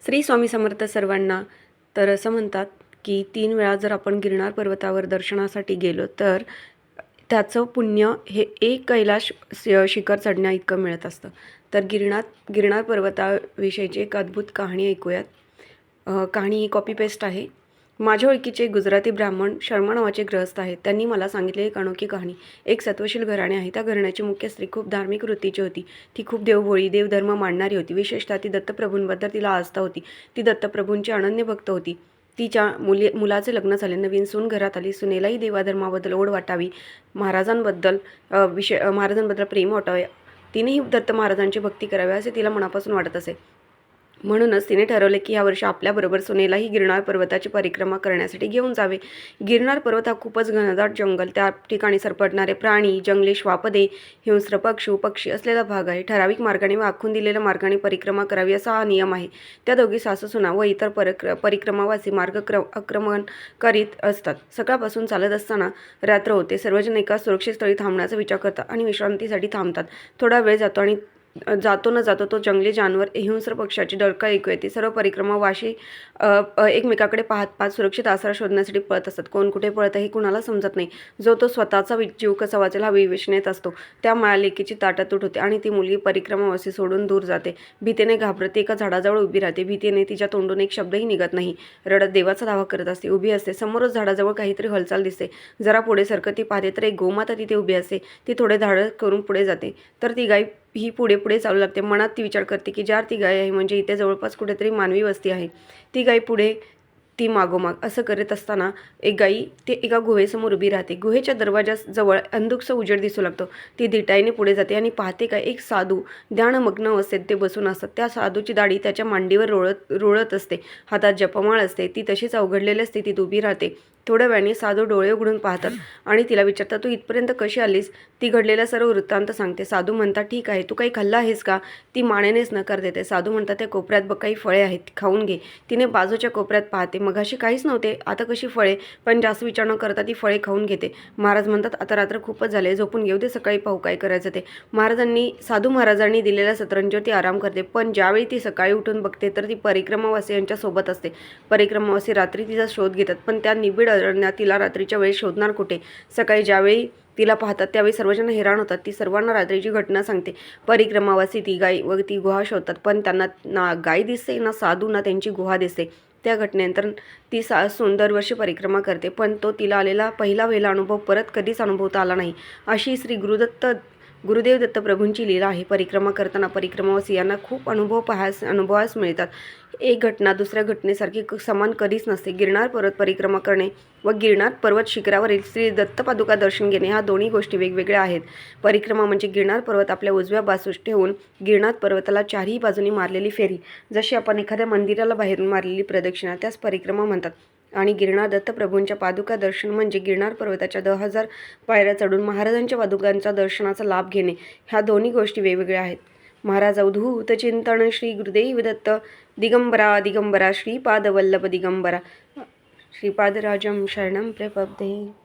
श्री स्वामी समर्थ सर्वांना. तर असं म्हणतात की 3 वेळा जर आपण गिरनार पर्वतावर दर्शनासाठी गेलो तर त्याचं पुण्य हे एक कैलाश शिखर चढण्या इतकं मिळत असतं. तर गिरनार पर्वताविषयीची एक अद्भुत कहाणी ऐकूयात. कहाणी ही कॉपी पेस्ट आहे. माझ्या ओळखीचे गुजराती ब्राह्मण शर्मा नावाचे गृहस्थ आहेत. त्यांनी मला सांगितलेली एक अनोखी कहाणी. एक सत्वशील घराणे आहे. त्या घराण्याची मुख्य स्त्री खूप धार्मिक वृत्तीची होती. ती खूप देवभोळी, देवधर्म मानणारी होती. विशेषतः ती दत्तप्रभूंबद्दल तिला आस्था होती. ती दत्तप्रभूंची अनन्य भक्त होती. तिच्या मुलाचे लग्न झाले. नवीन सून घरात आली. सुनेलाही देवाधर्माबद्दल ओढ वाटावी, महाराजांबद्दल प्रेम वाटावे, तिनेही दत्त महाराजांची भक्ती करावी असे तिला मनापासून वाटत असे. म्हणूनच तिने ठरवले की यावर्षी आपल्याबरोबर सुनेलाही गिरनार पर्वताची परिक्रमा करण्यासाठी घेऊन जावे. गिरनार पर्वत हा खूपच घनदाट जंगल, त्या ठिकाणी सरपटणारे प्राणी, जंगली श्वापदे, हिंस्र पक्षी असलेला भाग आहे. ठराविक मार्गाने व आखून दिलेल्या मार्गाने परिक्रमा करावी असा हा नियम आहे. त्या दोघी सासूसुना व इतर परिक्रमावासी आक्रमण करीत असतात. सकाळपासून चालत असताना रात्र होते. सर्वजण एका सुरक्षित स्थळी थांबण्याचा विचार करतात आणि विश्रांतीसाठी थांबतात. थोडा वेळ जातो आणि जातो न जातो तो जंगली जानवर हिंस्र पक्षाची डळका ऐकू येते. सर्व परिक्रमावासी एकमेकाकडे पाहत सुरक्षित आसरा शोधण्यासाठी पळत असतात. कोण कुठे पळत आहे कुणाला समजत नाही. जो तो स्वतःचा जीव कसा वाचेल हा विवेचनेत असतो. त्या मायालेकीची ताटातूट होते आणि ती मुलगी परिक्रमावासी सोडून दूर जाते. भीतीने घाबरते एका झाडाजवळ उभी राहते. भीतीने तिच्या तोंडून एक शब्दही निघत नाही. रडत देवाचा दावा करत असते. उभी असते. समोरच झाडाजवळ काहीतरी हालचाल दिसते. जरा पुढे सरकत ती पाहते तर एक गोमाता तिथे उभी असते. ती थोडे धाडस करून पुढे जाते तर ती गाय ही पुढे चालू लागते. मनात ती विचार करते की ज्यावर ती गाय आहे म्हणजे इथे जवळपास कुठेतरी मानवी वस्ती आहे. ती गाय पुढे, ती मागोमाग. असं करत असताना एक गाई ते एका गुहेसमोर उभी राहते. गुहेच्या दरवाजाजवळ अंधुकसा उजेड दिसू लागतो. ती धिटाईने पुढे जाते आणि पाहते का एक साधू ध्यानमग्न अवस्थेत ते बसून असतात. त्या साधूची दाढी त्याच्या मांडीवर रोळत असते. हातात जपमाळ असते. ती तशीच अवघडलेल्या स्थितीत उभी राहते. थोड्या वेळाने साधू डोळे उघडून पाहतात आणि तिला विचारतात, तू इथपर्यंत कशी आलीस? ती घडलेला सर्व वृत्तांत सांगते. साधू म्हणतात, ठीक आहे, तू काही खाल्लं आहेस का? ती मानेनेच नकार देते. साधू म्हणतात, त्या कोपऱ्यात बघ काही फळे आहेत, खाऊन घे. तिने बाजूच्या कोपऱ्यात पाहते. मगाशी काहीच नव्हते, आता कशी फळे? पण जास्त विचार न करता ती फळे खाऊन घेते. महाराज म्हणतात, आता रात्र खूपच झाले, झोपून घेऊ दे, सकाळी पाहू काय करायचं ते. साधू महाराजांनी दिलेल्या सतरंजीवर ती आराम करते. पण ज्यावेळी ती सकाळी उठून बघते तर ती परिक्रमावासी यांच्या सोबत असते. परिक्रमावासी रात्री तिचा शोध घेतात, पण त्या निबिड अरण्यात तिला रात्रीच्या वेळी शोधणार कुठे? सकाळी ज्यावेळी तिला पाहतात त्यावेळी सर्वजण हैराण होतात. ती सर्वांना रात्रीची घटना सांगते. परिक्रमावासी ती गाय व ती गुहा शोधतात, पण त्यांना ना गाय दिसते, ना साधू, ना त्यांची गुहा दिसते. त्या घटनेनंतर ती सासून दरवर्षी परिक्रमा करते, पण तो तिला आलेला पहिला अनुभव परत कधीच अनुभवता आला नाही. अशी श्री गुरुदेव दत्तप्रभूंची लीला आहे. परिक्रमा करताना परिक्रमावासियांना खूप अनुभवास मिळतात. एक घटना दुसऱ्या घटनेसारखी समान कधीच नसते. गिरनार पर्वत परिक्रमा करणे व गिरनार पर्वत शिखरावरील श्री दत्तपादुका दर्शन घेणे ह्या दोन्ही गोष्टी वेगवेगळ्या आहेत. परिक्रमा म्हणजे गिरनार पर्वत आपल्या उजव्या बाजूस ठेवून गिरनार पर्वताला चारही बाजूनी मारलेली फेरी. जशी आपण एखाद्या मंदिराला बाहेरून मारलेली प्रदक्षिणा, त्यास परिक्रमा म्हणतात. आणि गिरनार दत्तप्रभूंच्या पादुका दर्शन म्हणजे गिरनार पर्वताच्या 10,000 पायऱ्या चढून महाराजांच्या पादुकांच्या दर्शनाचा लाभ घेणे. ह्या दोन्ही गोष्टी वेगवेगळ्या आहेत. महाराज अवधूत चिंतन श्री गुरुदेव दत्त दिगंबरा श्रीपाद वल्लभ दिगंबरा श्रीपादराजं शरणं प्रपद्ये.